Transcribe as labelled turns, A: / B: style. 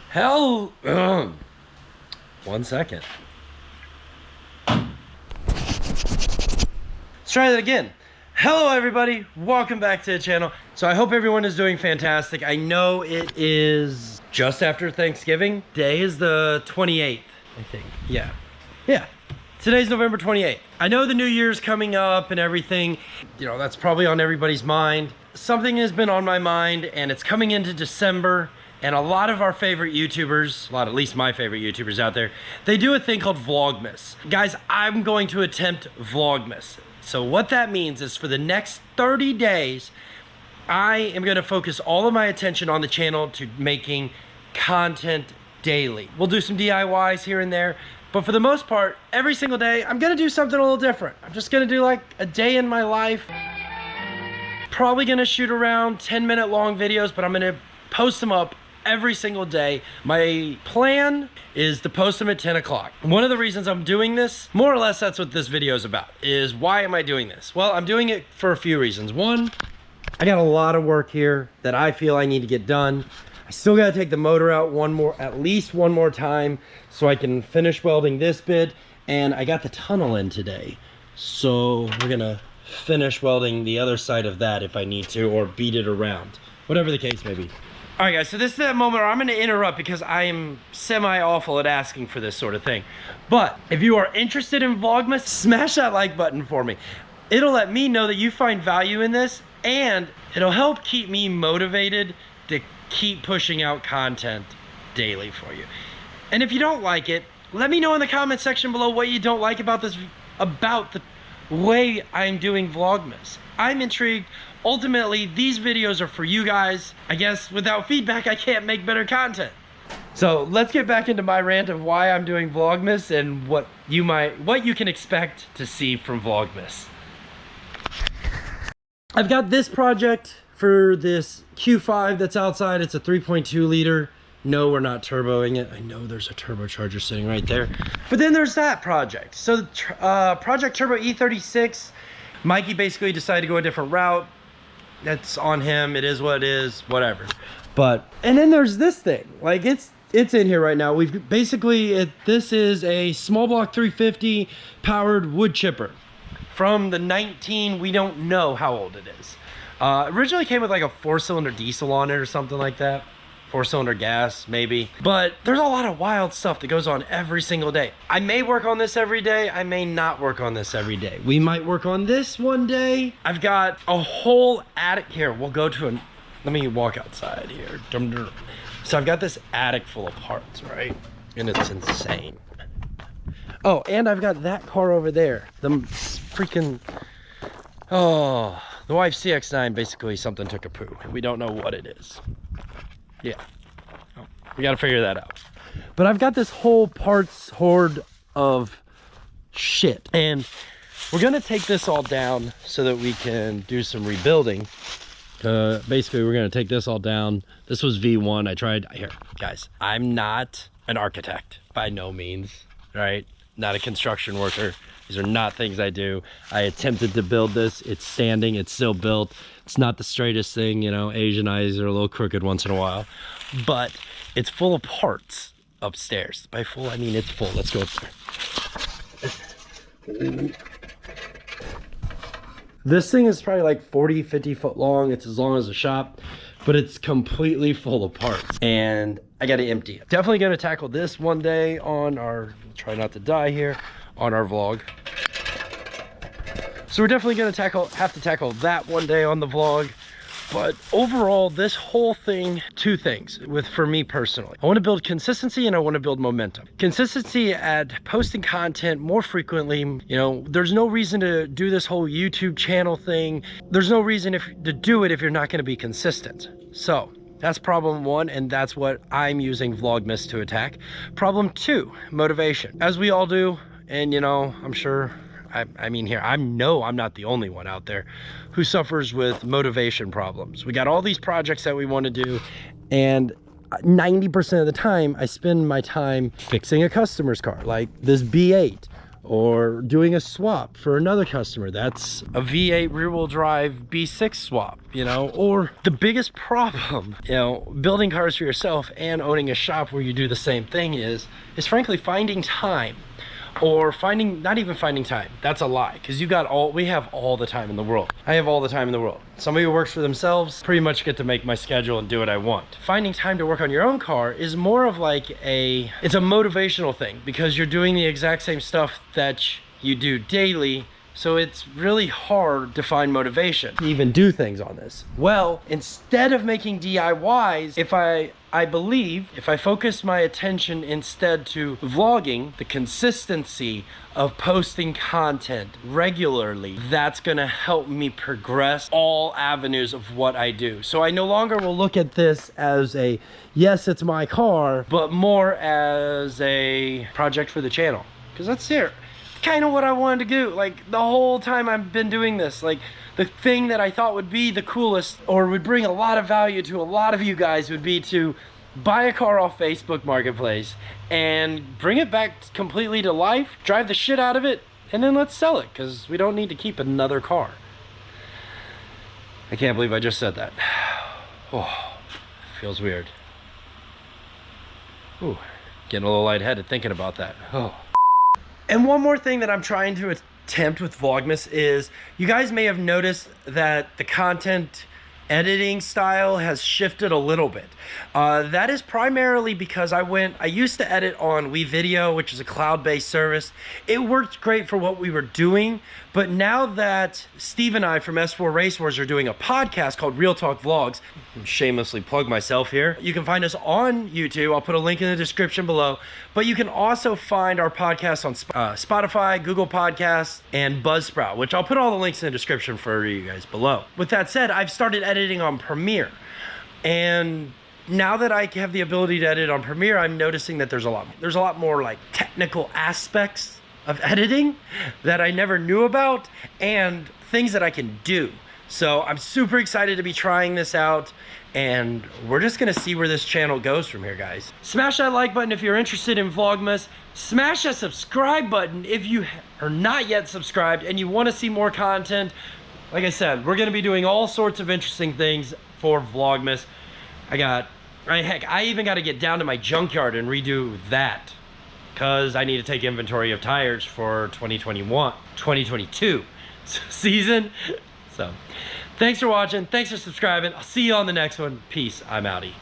A: Hell, 1 second. Let's try that again. Hello everybody, welcome back to the channel. So I hope everyone is doing fantastic. I know it is just after Thanksgiving. Today is the 28th, I think. Yeah. Today's November 28th. I know the new year's coming up and everything. You know, that's probably on everybody's mind. Something has been on my mind, and it's coming into December. And a lot of our favorite YouTubers, at least my favorite YouTubers out there, they do a thing called Vlogmas. Guys, I'm going to attempt Vlogmas. So what that means is for the next 30 days, I am gonna focus all of my attention on the channel to making content daily. We'll do some DIYs here and there, but for the most part, every single day, I'm gonna do something a little different. I'm just gonna do like a day in my life. Probably gonna shoot around 10-minute long videos, but I'm gonna post them up every single day. My plan is to post them at 10 o'clock. One of the reasons I'm doing this, more or less that's what this video is about, is why am I doing this? Well, I'm doing it for a few reasons. One, I got a lot of work here that I feel I need to get done. I still gotta take the motor out at least one more time so I can finish welding this bit, and I got the tunnel in today. So we're gonna finish welding the other side of that if I need to, or beat it around, whatever the case may be. All right, guys, so this is that moment where I'm gonna interrupt because I am semi-awful at asking for this sort of thing. But if you are interested in Vlogmas, smash that like button for me. It'll let me know that you find value in this, and it'll help keep me motivated to keep pushing out content daily for you. And if you don't like it, let me know in the comment section below what you don't like about the way I'm doing Vlogmas. I'm intrigued. Ultimately, these videos are for you guys. I guess without feedback, I can't make better content. So let's get back into my rant of why I'm doing Vlogmas and what you can expect to see from Vlogmas. I've got this project for this Q5 that's outside. It's a 3.2 liter. No, we're not turboing it. I know there's a turbocharger sitting right there. But then there's that project. So Project Turbo E36, Mikey basically decided to go a different route. That's on him. It is what it is, whatever. And then there's this thing. Like it's in here right now. This is a small block 350 powered wood chipper from the we don't know how old it is. Originally came with like a 4-cylinder diesel on it or something like that. 4-cylinder gas, maybe. But there's a lot of wild stuff that goes on every single day. I may work on this every day. I may not work on this every day. We might work on this one day. I've got a whole attic here. Let me walk outside here. So I've got this attic full of parts, right? And it's insane. Oh, and I've got that car over there. The wife CX-9, basically something took a poo. We don't know what it is. Yeah, we gotta figure that out. But I've got this whole parts hoard of shit, and we're gonna take this all down so that we can do some rebuilding. Basically, we're gonna take this all down. This was V1. Here, guys, I'm not an architect by no means, right? Not a construction worker. These are not things I do. I attempted to build this. It's standing, it's still built. It's not the straightest thing, you know, Asian eyes are a little crooked once in a while, but it's full of parts upstairs. By full, I mean it's full. Let's go up there. This thing is probably like 40, 50 foot long. It's as long as a shop, but it's completely full of parts and I got to empty it. Definitely going to tackle this one day on our, try not to die here, on our vlog. So we're definitely going to have to tackle that one day on the vlog. But overall, this whole thing, two things for me personally. I want to build consistency and I want to build momentum. Consistency at posting content more frequently. You know, there's no reason to do this whole YouTube channel thing. There's no reason to do it if you're not going to be consistent. So that's problem one, and that's what I'm using Vlogmas to attack. Problem two, motivation. As we all do, and you know, I'm sure, I mean here, I know I'm not the only one out there who suffers with motivation problems. We got all these projects that we want to do, and 90% of the time I spend my time fixing a customer's car, like this B8, or doing a swap for another customer. That's a V8 rear-wheel drive B6 swap, you know. Or the biggest problem, you know, building cars for yourself and owning a shop where you do the same thing is frankly finding time. Or not even finding time. That's a lie, because we have all the time in the world. I have all the time in the world. Somebody who works for themselves pretty much get to make my schedule and do what I want. Finding time to work on your own car is more of like it's a motivational thing, because you're doing the exact same stuff that you do daily. So it's really hard to find motivation to even do things on this. Well, instead of making DIYs, I believe if I focus my attention instead to vlogging, the consistency of posting content regularly, that's gonna help me progress all avenues of what I do. So I no longer will look at this as yes, it's my car, but more as a project for the channel. Because that's kind of what I wanted to do. Like, the whole time I've been doing this, like, the thing that I thought would be the coolest or would bring a lot of value to a lot of you guys would be to buy a car off Facebook Marketplace and bring it back completely to life, drive the shit out of it, and then let's sell it, because we don't need to keep another car. I can't believe I just said that. Oh, feels weird. Ooh, getting a little lightheaded thinking about that. Oh. And one more thing that I'm trying to attempt with Vlogmas is, you guys may have noticed that the content editing style has shifted a little bit. That is primarily because I used to edit on WeVideo, which is a cloud-based service. It worked great for what we were doing, but now that Steve and I from S4 Race Wars are doing a podcast called Real Talk Vlogs, shamelessly plug myself here, you can find us on YouTube. I'll put a link in the description below, but you can also find our podcast on Spotify, Google Podcasts, and Buzzsprout, which I'll put all the links in the description for you guys below. With that said, I've started editing on Premiere, and now that I have the ability to edit on Premiere, I'm noticing that there's a lot more like technical aspects of editing that I never knew about, and things that I can do. So I'm super excited to be trying this out, and we're just gonna see where this channel goes from here, guys. Smash that like button if you're interested in Vlogmas. Smash that subscribe button if you are not yet subscribed and you want to see more content. Like I said, we're gonna be doing all sorts of interesting things for Vlogmas. Heck, I even got to get down to my junkyard and redo that, because I need to take inventory of tires for 2022 season. So thanks for watching, thanks for subscribing. I'll see you on the next one. Peace. I'm outie.